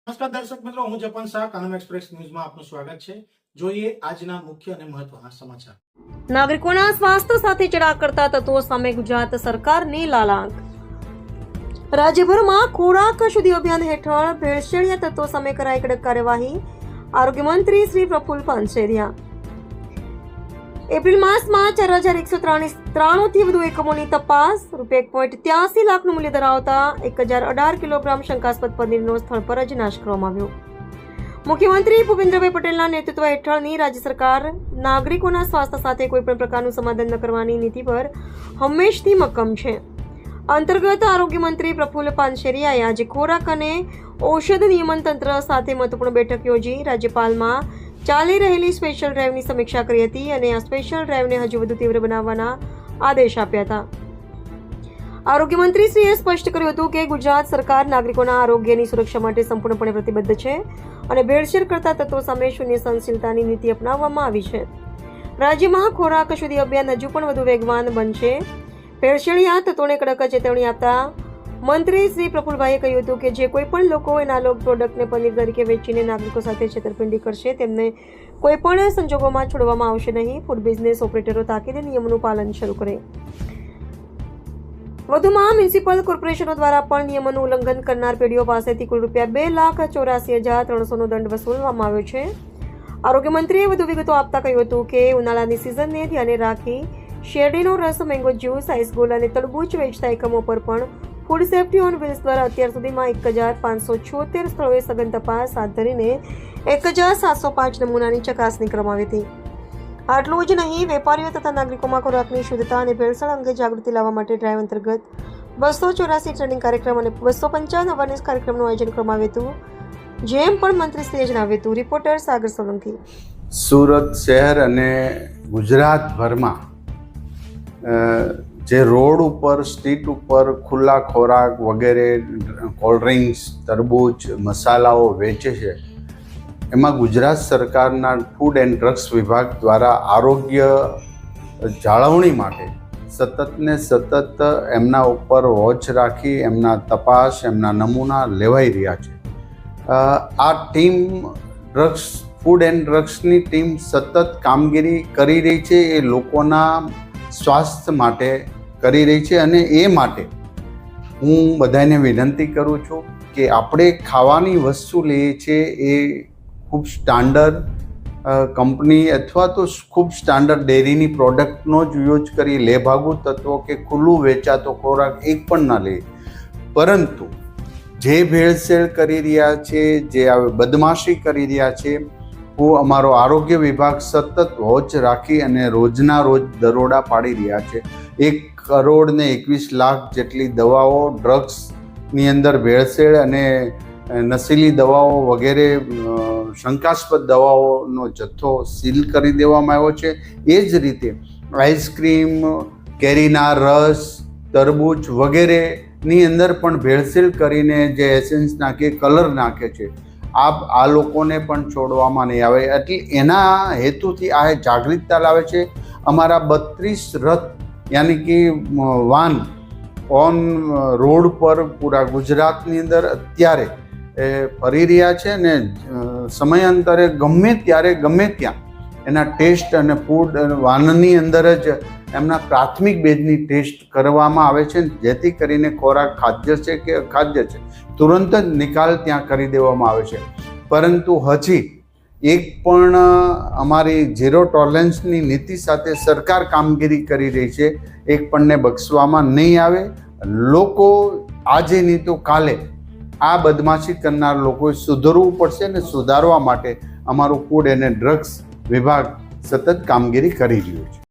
નમસ્કાર દર્શક મિત્રો, હું જપન શાહ, કાનમ એક્સપ્રેસ ન્યૂઝમાં આપનું સ્વાગત છે। જોઈએ આજના મુખ્ય અને મહત્વના સમાચાર। નાગરિકોના સ્વાસ્થ્ય સાથે ચેડા કરતા તત્વો સામે ગુજરાત સરકારની લાલાંક। રાજ્યભરમાં ખોરાક શુદ્ધિ અભિયાન હેઠળ ભેળસેળિયા તત્વો સામે કરાઈ કડક કાર્યવાહી। આરોગ્ય મંત્રી શ્રી પ્રફુલ્લ પાનસેરિયા। એપ્રિલ માસમાં 4193 થી વધુ એકમોની તપાસ। ₹1.83 લાખનું મૂલ્ય ધરાવતા 1018 કિલોગ્રામ શંકાસ્પદ પનીરનો સ્થળ પર જ નાશ કરવામાં આવ્યો। મુખ્યમંત્રી ભૂપેન્દ્રભાઈ પટેલના નેતૃત્વ હેઠળની રાજ્ય સરકાર નાગરિકોના સ્વાસ્થ્ય સાથે કોઈપણ પ્રકારનું સમાધાન ન કરવાની નીતિ પર હંમેશથી મક્કમ છે। અંતર્ગત આરોગ્ય મંત્રી પ્રફુલ્લ પાનસેરિયાએ આજે ખોરાક અને ઔષધ નિયમન તંત્ર સાથે મહત્વપૂર્ણ બેઠક યોજી રાજ્યપાલમાં ચાલી રહેલી સ્પેશિયલ ડ્રાઈવની સમીક્ષા કરી હતી અને આ સ્પેશિયલ ડ્રાઈવને હજુ વધુ તીવ્ર બનાવવાના આદેશ આપ્યા હતા। આરોગ્ય મંત્રીશ્રીએ સ્પષ્ટ કર્યું હતું કે ગુજરાત સરકાર નાગરિકોના આરોગ્યની સુરક્ષા માટે સંપૂર્ણપણે પ્રતિબદ્ધ છે અને ભેળસેળ કરતા તત્વો સામે શૂન્ય સહનશીલતાની નીતિ અપનાવવામાં આવી છે। રાજ્યમાં ખોરાક શુદ્ધિ અભિયાન હજુ પણ વધુ વેગવાન બનશે। ભેળસેળિયા તત્વોને કડક ચેતવણી આપતા મંત્રી શ્રી પ્રફુલભાઈએ કહ્યું હતું કે જે કોઈ પણ લોકો એનાલોગ પ્રોડક્ટને પનીર તરીકે વેચીને નાગરિકો સાથે છેતરપિંડી કરશે તેમને કોઈ પણ સંજોગોમાં છોડવામાં આવશે નહીં। ફૂડ બિઝનેસ ઓપરેટરો તાકીદે નિયમોનું પાલન શરૂ કરે। વધુમાં મ્યુનિસિપલ કોર્પોરેશનો દ્વારા પણ નિયમોનું ઉલ્લંઘન કરનાર પેઢીઓ પાસેથી કુલ ₹2,84,300નો દંડ વસૂલવામાં આવ્યો છે। આરોગ્ય મંત્રીએ વધુ વિગતો આપતા કહ્યું હતું કે ઉનાળાની સિઝનને ધ્યાને રાખી શેરડીનો રસ, મેંગો જ્યુસ, આઈસગોલ અને તરબૂચ વેચતા એકમો પર પણ ફૂડ સેફ્ટી ઓન વ્હીલ્સ દ્વારા અત્યાર સુધીમાં 1576 સ્થળોએ સઘન તપાસ હાથ ધરીને 1705 નમૂનાની ચકાસણી કરવામાં આવી હતી। આટલું જ નહીં, વેપારીઓ તથા નાગરિકોમાં ખોરાકની શુદ્ધતા અને ભેળસેળ અંગે જાગૃતિ લાવવા માટે ડ્રાઈવ અંતર્ગત 284 ટ્રેનિંગ કાર્યક્રમ અને 255 અવેરનેસ કાર્યક્રમનું આયોજન કરવામાં આવ્યું હતું, જેમ પણ મંત્રીશ્રીએ જણાવ્યું હતું। રિપોર્ટર સાગર સોલંકી। સુરત શહેર અને ગુજરાતભરમાં જે રોડ ઉપર, સ્ટ્રીટ ઉપર ખુલ્લા ખોરાક વગેરે, કોલ્ડ ડ્રિંક્સ, તરબૂચ, મસાલાઓ વેચે છે, એમાં ગુજરાત સરકારના ફૂડ એન્ડ ડ્રગ્સ વિભાગ દ્વારા આરોગ્ય જાળવણી માટે સતત એમના ઉપર વોચ રાખી એમના તપાસ, એમના નમૂના લેવાઈ રહ્યા છે। આ ટીમ ફૂડ એન્ડ ડ્રગ્સની ટીમ સતત કામગીરી કરી રહી છે, એ લોકોના સ્વાસ્થ્ય માટે કરી રહી છે અને એ માટે હું બધાને વિનંતી કરું છું કે આપણે ખાવાની વસ્તુ લઈએ છીએ એ ખૂબ સ્ટાન્ડર્ડ કંપની અથવા તો ખૂબ સ્ટાન્ડર્ડ ડેરીની પ્રોડક્ટનો જ યુઝ કરી લેભાગુ તત્વો કે ખુલ્લું વેચાતો ખોરાક એક પણ ના લઈએ, પરંતુ જે ભેળસેળ કરી રહ્યા છે, જે બદમાશી કરી રહ્યા છે, હું અમારો આરોગ્ય વિભાગ સતત વોચ રાખી અને રોજના રોજ દરોડા પાડી રહ્યા છે। 1,21,00,000 જેટલી દવાઓ, ડ્રગ્સની અંદર ભેળસેળ અને નશીલી દવાઓ વગેરે શંકાસ્પદ દવાઓનો જથ્થો સીલ કરી દેવામાં આવ્યો છે। એ જ રીતે આઈસ્ક્રીમ, કેરીના રસ, તરબૂચ વગેરેની અંદર પણ ભેળસેળ કરીને જે એસેન્સ નાખે, કલર નાખે છે, આ લોકોને પણ છોડવામાં નહીં આવે। એટલે એના હેતુથી આ જાગૃતતા લાવે છે। અમારા 32 રથ યાની કે વાન ઓન રોડ પર પૂરા ગુજરાતની અંદર અત્યારે ફરી રહ્યા છે અને સમયાંતરે ગમે ત્યારે ગમે ત્યાં એના ટેસ્ટ અને ફૂડ વાનની અંદર જ એમના પ્રાથમિક બેઝની ટેસ્ટ કરવામાં આવે છે, જેથી કરીને ખોરાક ખાદ્ય છે કે અખાદ્ય છે તુરંત જ નિકાલ ત્યાં કરી દેવામાં આવે છે। પરંતુ હજી એક પણ અમારી ઝીરો ટોલરન્સની નીતિ સાથે સરકાર કામગીરી કરી રહી છે, એક પણને બક્ષવામાં નહીં આવે। લોકો આજે નહીં તો કાલે આ બદમાશી કરનાર લોકોએ સુધરવું પડશે અને સુધારવા માટે અમારું ફૂડ અને ડ્રગ્સ વિભાગ સતત કામગીરી કરી રહ્યું છે।